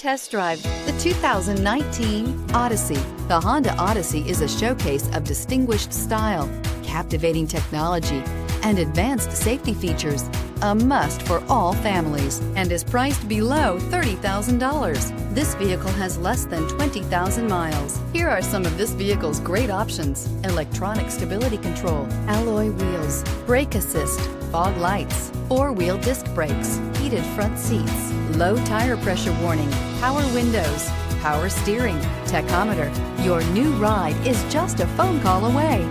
Test drive the 2019 Odyssey. The Honda Odyssey is a showcase of distinguished style, captivating technology, and advanced safety features. A must for all families and is priced below $30,000. This vehicle has less than 20,000 miles. Here are some of this vehicle's great options: electronic stability control, alloy wheels, brake assist, fog lights, four-wheel disc brakes, heated front seats, low tire pressure warning, power windows, power steering, tachometer. Your new ride is just a phone call away.